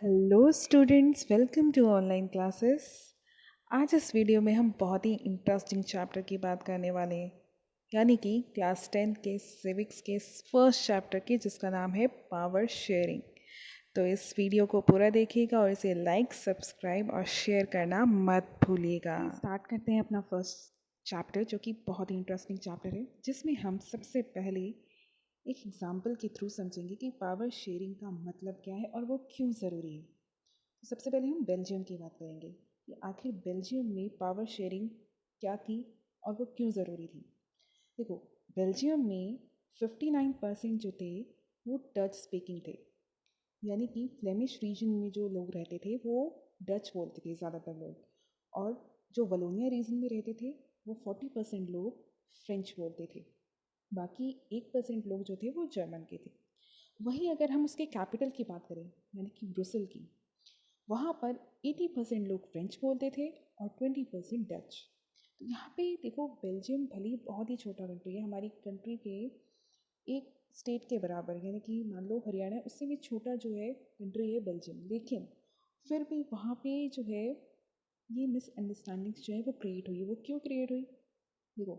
Hello students, welcome to online classes. आज इस video में हम बहुत ही इंटरेस्टिंग चैप्टर की बात करने वाले हैं, यानी कि क्लास 10 के सिविक्स के फर्स्ट चैप्टर की, जिसका नाम है पावर शेयरिंग। तो इस वीडियो को पूरा देखिएगा और इसे लाइक, सब्सक्राइब और शेयर करना मत भूलिएगा। स्टार्ट करते हैं अपना फर्स्ट चैप्टर, जो कि बहुत ही इंटरेस्टिंग चैप्टर है, जिसमें हम सबसे पहले एक एग्जाम्पल के थ्रू समझेंगे कि पावर शेयरिंग का मतलब क्या है और वो क्यों ज़रूरी है। तो सबसे पहले हम बेल्जियम की बात करेंगे कि आखिर बेल्जियम में पावर शेयरिंग क्या थी और वो क्यों ज़रूरी थी। देखो, बेल्जियम में 59% जो थे वो डच स्पीकिंग थे, यानी कि फ्लेमिश रीजन में जो लोग रहते थे वो डच बोलते थे ज़्यादातर लोग, और जो वलोनिया रीजन में रहते थे वो 40% लोग फ्रेंच बोलते थे। बाकी 1% लोग जो थे वो जर्मन के थे। वहीं अगर हम उसके कैपिटल की बात करें, यानी कि ब्रुसल की, वहाँ पर 80% लोग फ्रेंच बोलते थे और 20% डच। तो यहाँ पे देखो, बेल्जियम भले ही बहुत ही छोटा कंट्री है, हमारी कंट्री के एक स्टेट के बराबर, यानी कि मान लो हरियाणा, उससे भी छोटा जो है कंट्री है बेल्जियम, लेकिन फिर भी वहाँ पे जो है ये मिसअंडरस्टैंडिंग्स जो है वो क्रिएट हुई। वो क्यों क्रिएट हुई? देखो,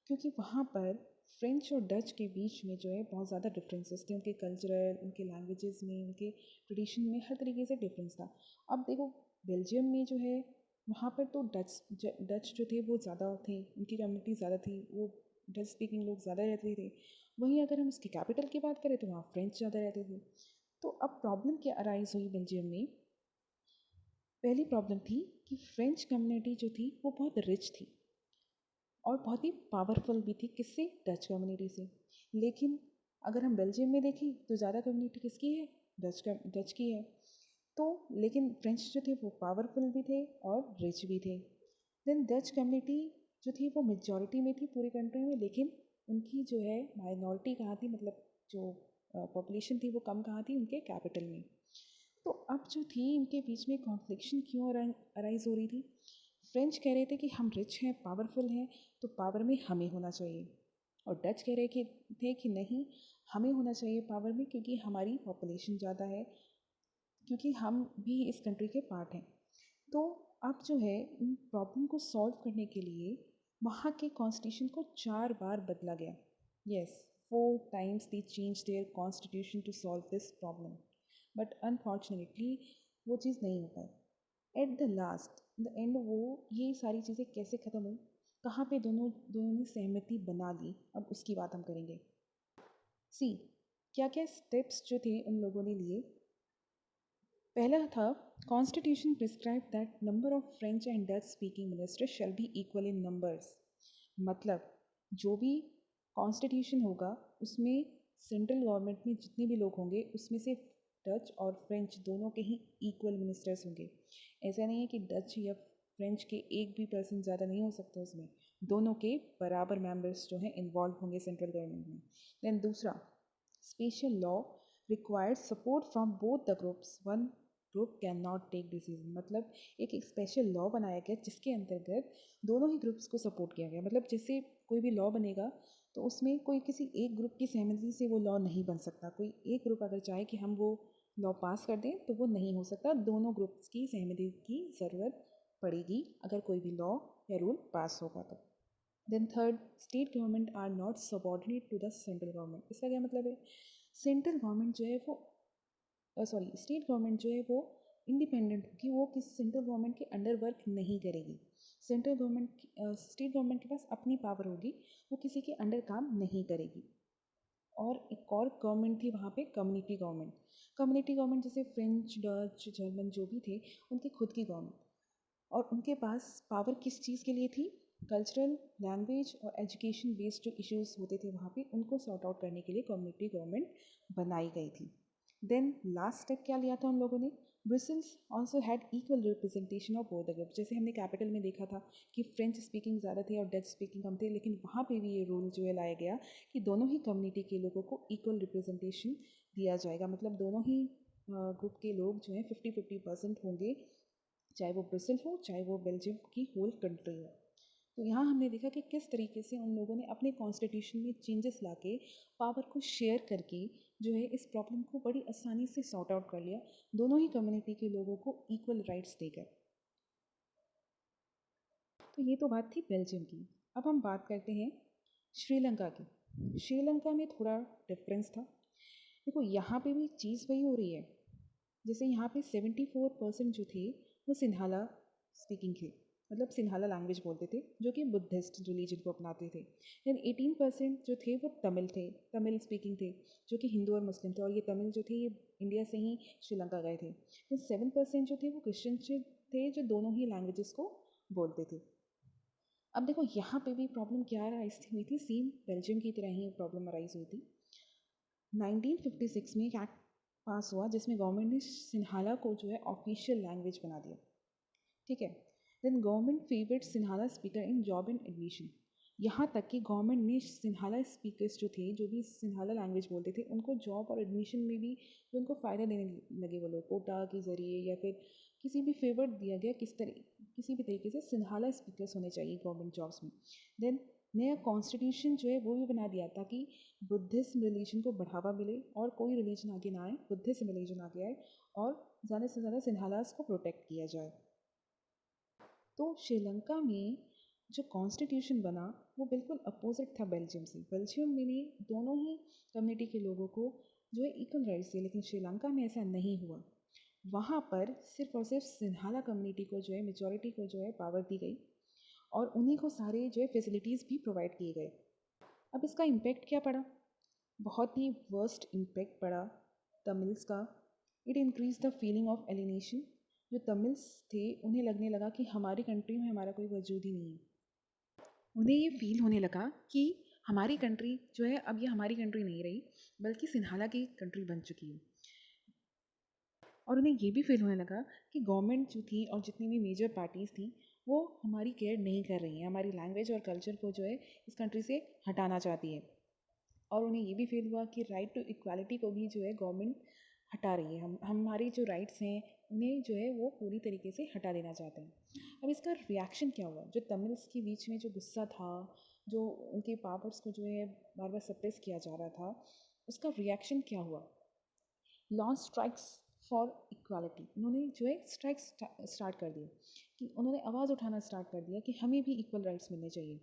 क्योंकि वहाँ पर फ्रेंच और डच के बीच में जो है बहुत ज़्यादा डिफरेंसेस थे, उनके कल्चरल, उनके लैंग्वेजेस में, उनके ट्रेडिशन में, हर तरीके से डिफरेंस था। अब देखो, बेल्जियम में जो है वहाँ पर तो डच जो थे वो ज़्यादा थे, उनकी कम्युनिटी ज़्यादा थी, वो डच स्पीकिंग लोग ज़्यादा रहते थे। वहीं अगर हम उसकी कैपिटल की बात करें तो वहाँ फ्रेंच ज़्यादा रहते थे। तो अब प्रॉब्लम क्या अराइज हुई बेल्जियम में? पहली प्रॉब्लम थी कि फ्रेंच कम्युनिटी जो थी वो बहुत रिच थी और बहुत ही पावरफुल भी थी। किससे? डच कम्युनिटी से। लेकिन अगर हम बेल्जियम में देखें तो ज़्यादा कम्युनिटी किसकी है? डच की है। तो लेकिन फ्रेंच जो थे वो पावरफुल भी थे और रिच भी थे। देन डच कम्युनिटी जो थी वो मेजॉरिटी में थी पूरी कंट्री में, लेकिन उनकी जो है माइनॉरिटी कहाँ थी, मतलब जो पॉपुलेशन थी वो कम कहाँ थी? उनके कैपिटल में। तो अब जो थी इनके बीच में कॉन्फ्लिक्शन क्यों अराइज हो रही थी? फ्रेंच कह रहे थे कि हम रिच हैं, पावरफुल हैं, तो पावर में हमें होना चाहिए, और डच कह रहे थे कि नहीं, हमें होना चाहिए पावर में, क्योंकि हमारी पॉपुलेशन ज़्यादा है, क्योंकि हम भी इस कंट्री के पार्ट हैं। तो अब जो है इन प्रॉब्लम को सॉल्व करने के लिए वहाँ के कॉन्स्टिट्यूशन को 4 बार बदला गया। Yes, 4 times they change their constitution to solve this problem, but unfortunately वो चीज़ नहीं हो पाई। At the last, the end, वो ये सारी चीज़ें कैसे ख़त्म हुई, कहाँ पे दोनों दोनों ने सहमति बना ली, अब उसकी बात हम करेंगे। सी, क्या क्या स्टेप्स जो थे उन लोगों ने लिए। पहला था, constitution prescribe that number of French and Dutch speaking ministers shall be equal in numbers. मतलब जो भी कॉन्स्टिट्यूशन होगा उसमें सेंट्रल गवर्नमेंट में जितने भी लोग होंगे उसमें से डच और फ्रेंच दोनों के ही इक्वल मिनिस्टर्स होंगे। ऐसा नहीं है कि डच या फ्रेंच के एक भी पर्सन ज़्यादा नहीं हो सकता उसमें, दोनों के बराबर मेंबर्स जो हैं इन्वॉल्व होंगे सेंट्रल गवर्नमेंट में। देन दूसरा, special law required support from both the groups, one group can not take decision. मतलब एक स्पेशल लॉ बनाया गया जिसके अंतर्गत दोनों ही ग्रुप्स को सपोर्ट किया गया। मतलब जैसे कोई भी लॉ बनेगा तो उसमें कोई किसी एक ग्रुप की सहमति से वो लॉ नहीं बन सकता। कोई एक ग्रुप अगर चाहे कि हम वो लॉ पास कर दें तो वो नहीं हो सकता, दोनों ग्रुप्स की सहमति की ज़रूरत पड़ेगी अगर कोई भी लॉ या रूल पास होगा तो। Then third, state government are not subordinate to the central government. इसका क्या मतलब है? सेंट्रल गवर्नमेंट जो है वो, सॉरी, स्टेट गवर्नमेंट जो है वो इंडिपेंडेंट होगी, वो किसी सेंट्रल गवर्नमेंट के अंडर वर्क नहीं करेगी। सेंट्रल गवर्नमेंट, स्टेट गवर्नमेंट के पास अपनी पावर होगी, वो किसी के अंडर काम नहीं करेगी। और एक और गवर्नमेंट थी वहाँ पे, कम्युनिटी गवर्नमेंट। कम्युनिटी गवर्नमेंट जैसे फ्रेंच, डच, जर्मन जो भी थे, उनकी खुद की गवर्नमेंट, और उनके पास पावर किस चीज़ के लिए थी? कल्चरल, लैंग्वेज और एजुकेशन बेस्ड जो इश्यूज होते थे वहाँ पे, उनको सॉर्ट आउट करने के लिए कम्युनिटी गवर्नमेंट बनाई गई थी। देन लास्ट स्टेप क्या लिया था उन लोगों ने? Bristles also had equal representation of both the group. जैसे हमने कैपिटल में देखा था कि फ्रेंच स्पीकिंग ज़्यादा थे और डच स्पीकिंग कम थे, लेकिन वहाँ पे भी ये रूल जो है लाया गया कि दोनों ही कम्युनिटी के लोगों को इक्वल रिप्रेजेंटेशन दिया जाएगा। मतलब दोनों ही ग्रुप के लोग जो हैं 50-50% होंगे, चाहे वो ब्रिसल हो, चाहे वो बेल्जियम की होल कंट्री हो। तो यहाँ हमने देखा कि किस तरीके से उन लोगों ने अपने कॉन्स्टिट्यूशन में चेंजेस लाके, पावर को शेयर करके जो है इस प्रॉब्लम को बड़ी आसानी से सॉर्ट आउट कर लिया, दोनों ही कम्युनिटी के लोगों को इक्वल राइट्स देकर। तो ये तो बात थी बेल्जियम की। अब हम बात करते हैं श्रीलंका की। श्रीलंका में थोड़ा डिफरेंस था। देखो यहाँ पे भी चीज़ वही हो रही है। जैसे यहाँ पे 74% जो थे वो सिन्हाला स्पीकिंग थे, मतलब सिन्हाला लैंग्वेज बोलते थे, जो कि बुद्धिस्ट रिलीजन को अपनाते थे। देन 18% जो थे वो तमिल थे, तमिल स्पीकिंग थे, जो कि हिंदू और मुस्लिम थे, और ये तमिल जो थे ये इंडिया से ही श्रीलंका गए थे। देन 7% जो थे वो क्रिश्चियन थे, जो दोनों ही लैंग्वेजेस को बोलते थे। अब देखो यहाँ पे भी प्रॉब्लम क्या राइज हुई थी, सेम बेल्जियम की तरह ही प्रॉब्लम राइज हुई थी। 1956 में एक एक्ट पास हुआ जिसमें गवर्नमेंट ने सिन्हाला को जो है ऑफिशियल लैंग्वेज बना दिया। ठीक है। Then government favoured Sinhala speaker in job and admission. यहाँ तक कि गवर्नमेंट ने सिन्हाला स्पीकर्स जो थे, जो भी सिन्हाला लैंग्वेज बोलते थे, उनको जॉब और एडमिशन में भी जो उनको फ़ायदा देने लगे वो लोग, कोटा के ज़रिए या फिर किसी भी फेवर दिया गया, किसी भी तरीके से सिन्हाला स्पीकर्स होने चाहिए गवर्नमेंट जॉब्स में। देन नया कॉन्स्टिट्यूशन जो है वो भी बना दिया ताकि बुद्धिज्म रिलीजन को बढ़ावा मिले और कोई रिलीजन आगे ना आए, बुद्धिज्म रिलीजन आगे आए और ज़्यादा से ज़्यादा सिन्हालास को प्रोटेक्ट किया जाए। तो श्रीलंका में जो कॉन्स्टिट्यूशन बना वो बिल्कुल अपोजिट था बेल्जियम से। बेल्जियम में ने दोनों ही कम्युनिटी के लोगों को जो है इक्वल राइट्स दिए, लेकिन श्रीलंका में ऐसा नहीं हुआ। वहाँ पर सिर्फ और सिर्फ सिन्हाला कम्युनिटी को जो है, मेजॉरिटी को जो है पावर दी गई और उन्हीं को सारे जो है फैसिलिटीज़ भी प्रोवाइड किए गए। अब इसका इम्पैक्ट क्या पड़ा? बहुत ही वर्स्ट इम्पैक्ट पड़ा तमिल्स का। It increase the feeling of alienation. जो तमिल्स थे उन्हें लगने लगा कि हमारी कंट्री में हमारा कोई वजूद ही नहीं है। उन्हें ये फील होने लगा कि हमारी कंट्री जो है अब ये हमारी कंट्री नहीं रही, बल्कि सिन्हाला की कंट्री बन चुकी है। और उन्हें ये भी फील होने लगा कि गवर्नमेंट जो थी और जितनी भी मेजर पार्टीज़ थी वो हमारी केयर नहीं कर रही हैं, हमारी लैंग्वेज और कल्चर को जो है इस कंट्री से हटाना चाहती है। और उन्हें ये भी फील हुआ कि राइट टू इक्वालिटी को भी जो है गवर्नमेंट हटा रही है। हम हमारी जो राइट्स हैं उन्हें जो है वो पूरी तरीके से हटा देना चाहते हैं। अब इसका रिएक्शन क्या हुआ? जो तमिल्स के बीच में जो गुस्सा था, जो उनके पावर्स को जो है बार बार सप्रेस किया जा रहा था, उसका रिएक्शन क्या हुआ? Launch strikes for equality. उन्होंने जो है स्ट्राइक्स स्टार्ट कर दिए, कि उन्होंने आवाज़ उठाना स्टार्ट कर दिया कि हमें भी इक्वल राइट्स मिलने चाहिए।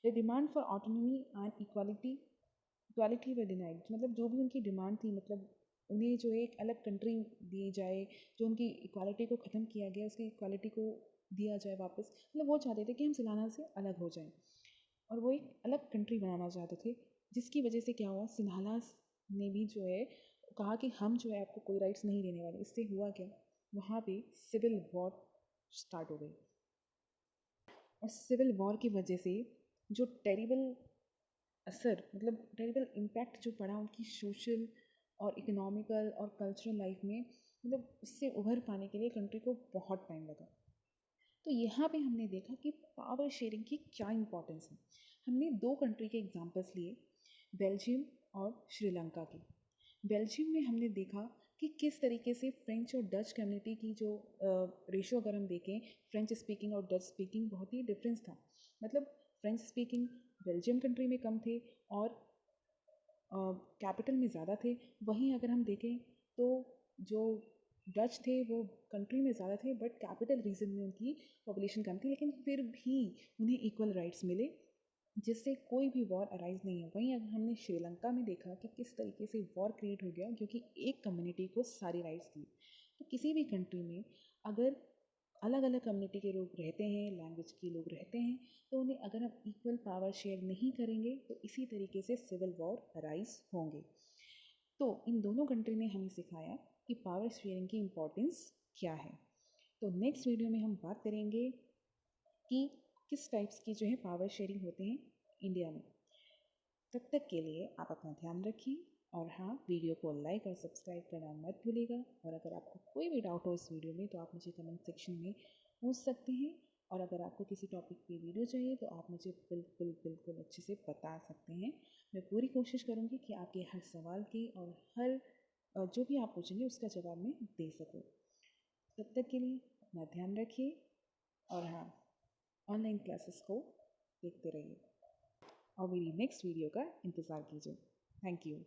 The demand for autonomy and equality व डिनाइड, मतलब जो भी उनकी डिमांड थी, मतलब उन्हें जो एक अलग कंट्री दी जाए, जो उनकी इक्वालिटी को ख़त्म किया गया उसकी इक्वालिटी को दिया जाए वापस। मतलब वो चाहते थे कि हम सिन्हाला से अलग हो जाएं और वो एक अलग कंट्री बनाना चाहते थे, जिसकी वजह से क्या हुआ, सिन्हालास ने भी जो है कहा कि हम जो है आपको कोई राइट्स नहीं देने वाले। इससे हुआ क्या, वहाँ पे सिविल वॉर स्टार्ट हो गई। और सिविल वॉर की वजह से जो टेरिबल असर, मतलब टेरिबल इम्पैक्ट जो पड़ा उनकी सोशल और इकोनॉमिकल और कल्चरल लाइफ में, मतलब उससे उभर पाने के लिए कंट्री को बहुत टाइम लगा। तो यहाँ पे हमने देखा कि पावर शेयरिंग की क्या इम्पोर्टेंस है। हमने दो कंट्री के एग्जांपल्स लिए, बेल्जियम और श्रीलंका के। बेल्जियम में हमने देखा कि किस तरीके से फ्रेंच और डच कम्युनिटी की जो रेशो अगर हम देखें, फ्रेंच स्पीकिंग और डच स्पीकिंग बहुत ही डिफरेंस था। मतलब फ्रेंच स्पीकिंग बेल्जियम कंट्री में कम थे और कैपिटल में ज़्यादा थे। वहीं अगर हम देखें तो जो डच थे वो कंट्री में ज़्यादा थे बट कैपिटल रीजन में उनकी पॉपुलेशन कम थी, लेकिन फिर भी उन्हें इक्वल राइट्स मिले, जिससे कोई भी वॉर अराइज नहीं है। वहीं अगर हमने श्रीलंका में देखा कि किस तरीके से वॉर क्रिएट हो गया क्योंकि एक कम्युनिटी को सारी राइट्स दी। तो किसी भी कंट्री में अगर अलग अलग कम्युनिटी के लोग रहते हैं, लैंग्वेज के लोग रहते हैं, तो उन्हें अगर हम इक्वल पावर शेयर नहीं करेंगे तो इसी तरीके से सिविल वॉर अराइज होंगे। तो इन दोनों कंट्री ने हमें सिखाया कि पावर शेयरिंग की इम्पोर्टेंस क्या है। तो नेक्स्ट वीडियो में हम बात करेंगे कि किस टाइप्स की जो है पावर शेयरिंग होते हैं इंडिया में। तब तक के लिए आप अपना ध्यान रखिए और हाँ, वीडियो को लाइक और सब्सक्राइब करना मत भूलिएगा। और अगर आपको कोई भी डाउट हो इस वीडियो में तो आप मुझे कमेंट सेक्शन में पूछ सकते हैं। और अगर आपको किसी टॉपिक पे वीडियो चाहिए तो आप मुझे बिल्कुल बिल्कुल अच्छे से बता सकते हैं। मैं पूरी कोशिश करूँगी कि आपके हर सवाल की और हर जो भी आप पूछेंगे उसका जवाब मैं दे सकूँ। तब तक के लिए अपना ध्यान रखिए और हाँ, ऑनलाइन क्लासेस को देखते रहिए और मेरी नेक्स्ट वीडियो का इंतज़ार कीजिए। Thank you.